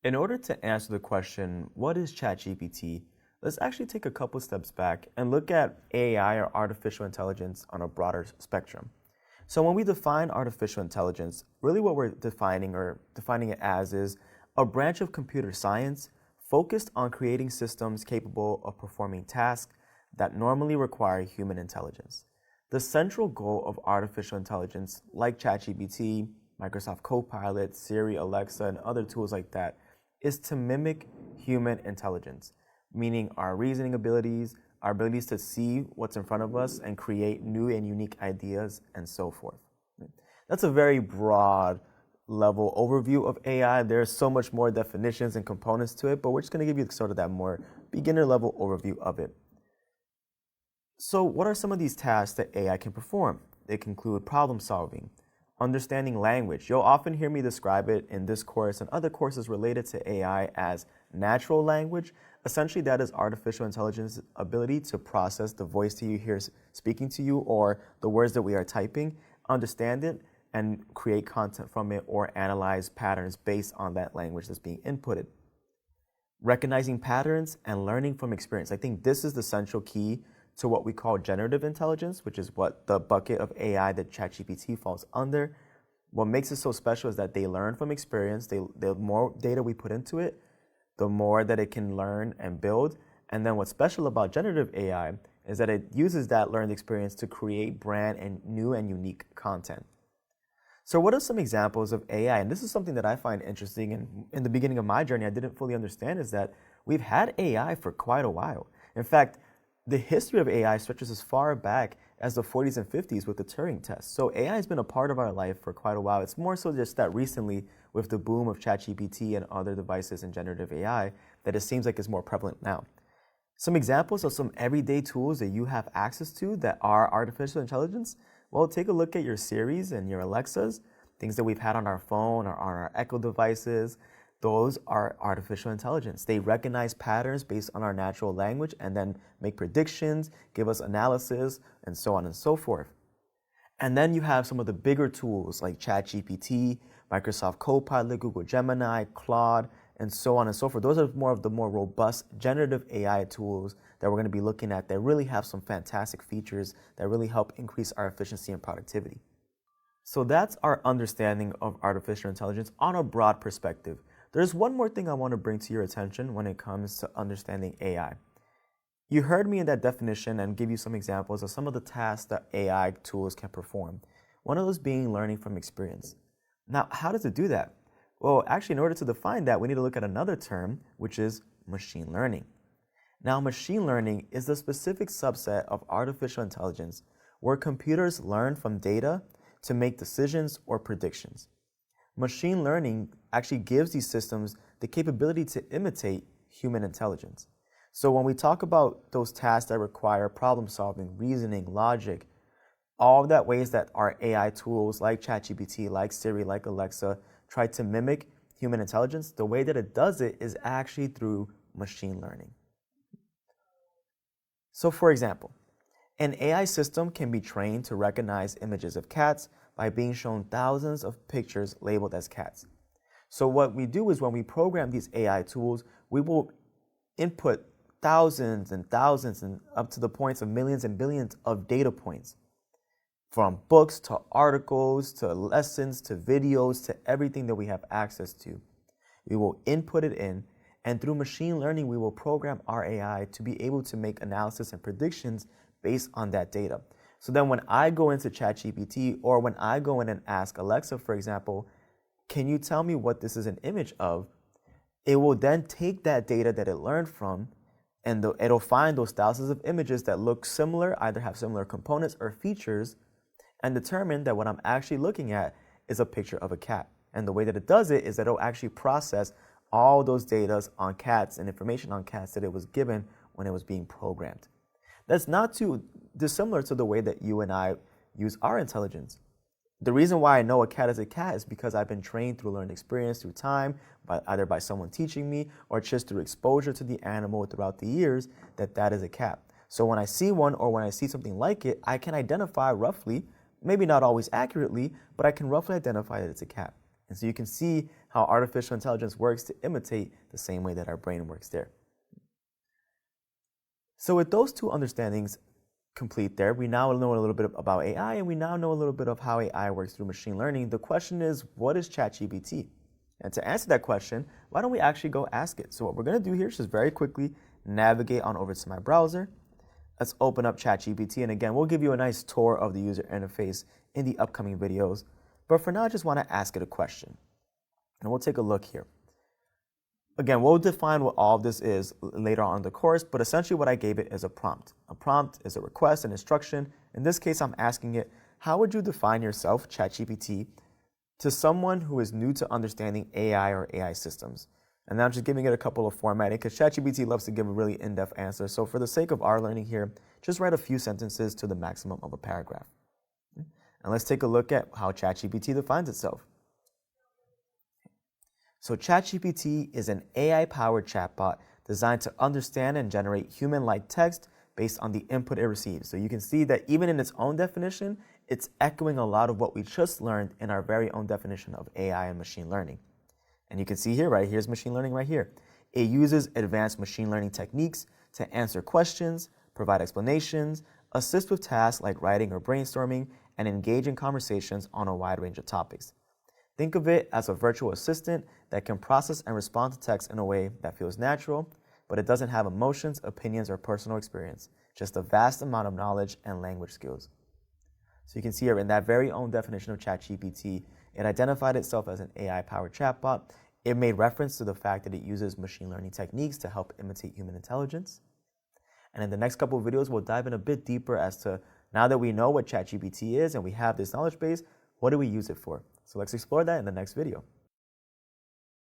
In order to answer the question, what is ChatGPT? Let's actually take a couple steps back and look at AI or artificial intelligence on a broader spectrum. So when we define artificial intelligence, really what we're defining it as is a branch of computer science focused on creating systems capable of performing tasks that normally require human intelligence. The central goal of artificial intelligence, like ChatGPT, Microsoft Copilot, Siri Alexa, and other tools like that, is to mimic human intelligence, meaning our reasoning abilities, our abilities to see what's in front of us and create new and unique ideas, and so forth. That's a very broad level overview of AI. There's so much more definitions and components to it, but we're just going to give you sort of that more beginner level overview of it. So what are some of these tasks that AI can perform? They can include problem solving, understanding language. You'll often hear me describe it in this course and other courses related to AI as natural language. Essentially, that is artificial intelligence's ability to process the voice that you hear speaking to you or the words that we are typing, understand it, and create content from it or analyze patterns based on that language that's being inputted. Recognizing patterns and learning from experience. I think this is the central key to what we call generative intelligence, which is what the bucket of AI that ChatGPT falls under. What makes it so special is that they learn from experience. The more data we put into it, the more that it can learn and build. And then what's special about generative AI is that it uses that learned experience to create brand and new and unique content. So what are some examples of AI? And this is something that I find interesting, and in the beginning of my journey I didn't fully understand, is that we've had AI for quite a while. In fact, the history of AI stretches as far back as the 40s and 50s with the Turing test. So AI has been a part of our life for quite a while. It's more so just that recently, with the boom of ChatGPT and other devices in generative AI, that it seems like it's more prevalent now. Some examples of some everyday tools that you have access to that are artificial intelligence. Well, take a look at your Siris and your Alexas, things that we've had on our phone or on our Echo devices. Those are artificial intelligence. They recognize patterns based on our natural language and then make predictions, give us analysis, and so on and so forth. And then you have some of the bigger tools like ChatGPT, Microsoft Copilot, Google Gemini, Claude, and so on and so forth. Those are more of the more robust generative AI tools that we're going to be looking at that really have some fantastic features that really help increase our efficiency and productivity. So that's our understanding of artificial intelligence on a broad perspective. There's one more thing I want to bring to your attention when it comes to understanding AI. You heard me in that definition and give you some examples of some of the tasks that AI tools can perform. One of those being learning from experience. Now, how does it do that? Well, actually, in order to define that, we need to look at another term, which is machine learning. Now, machine learning is the specific subset of artificial intelligence where computers learn from data to make decisions or predictions. Machine learning actually gives these systems the capability to imitate human intelligence. So when we talk about those tasks that require problem solving, reasoning, logic, all of that ways that our AI tools like ChatGPT, like Siri, like Alexa try to mimic human intelligence, the way that it does it is actually through machine learning. So for example, an AI system can be trained to recognize images of cats by being shown thousands of pictures labeled as cats. So what we do is when we program these AI tools, we will input thousands and thousands and up to the points of millions and billions of data points, from books to articles to lessons to videos to everything that we have access to. We will input it in, and through machine learning, we will program our AI to be able to make analysis and predictions based on that data. So then when I go into ChatGPT or when I go in and ask Alexa, for example, can you tell me what this is an image of? It will then take that data that it learned from and it'll find those thousands of images that look similar, either have similar components or features, and determine that what I'm actually looking at is a picture of a cat. And the way that it does it is that it'll actually process all those data on cats and information on cats that it was given when it was being programmed. That's not too dissimilar to the way that you and I use our intelligence. The reason why I know a cat is a cat is because I've been trained through learned experience, through time, either by someone teaching me or just through exposure to the animal throughout the years, that is a cat. So when I see one or when I see something like it, I can identify roughly, maybe not always accurately, but I can roughly identify that it's a cat. And so you can see how artificial intelligence works to imitate the same way that our brain works there. So with those two understandings complete there, we now know a little bit about AI, and we now know a little bit of how AI works through machine learning. The question is, what is ChatGPT? And to answer that question, why don't we actually go ask it? So what we're going to do here is just very quickly navigate on over to my browser. Let's open up ChatGPT, and again, we'll give you a nice tour of the user interface in the upcoming videos. But for now, I just want to ask it a question. And we'll take a look here. Again, we'll define what all of this is later on in the course, but essentially what I gave it is a prompt. A prompt is a request, an instruction. In this case, I'm asking it, how would you define yourself, ChatGPT, to someone who is new to understanding AI or AI systems? And then I'm just giving it a couple of formatting, because ChatGPT loves to give a really in-depth answer. So for the sake of our learning here, just write a few sentences to the maximum of a paragraph. And let's take a look at how ChatGPT defines itself. So ChatGPT is an AI-powered chatbot designed to understand and generate human-like text based on the input it receives. So you can see that even in its own definition, it's echoing a lot of what we just learned in our very own definition of AI and machine learning. And you can see here, right, here's machine learning right here. It uses advanced machine learning techniques to answer questions, provide explanations, assist with tasks like writing or brainstorming, and engage in conversations on a wide range of topics. Think of it as a virtual assistant that can process and respond to text in a way that feels natural, but it doesn't have emotions, opinions, or personal experience, just a vast amount of knowledge and language skills. So you can see here in that very own definition of ChatGPT, it identified itself as an AI-powered chatbot. It made reference to the fact that it uses machine learning techniques to help imitate human intelligence. And in the next couple of videos, we'll dive in a bit deeper as to, now that we know what ChatGPT is and we have this knowledge base, what do we use it for? So let's explore that in the next video.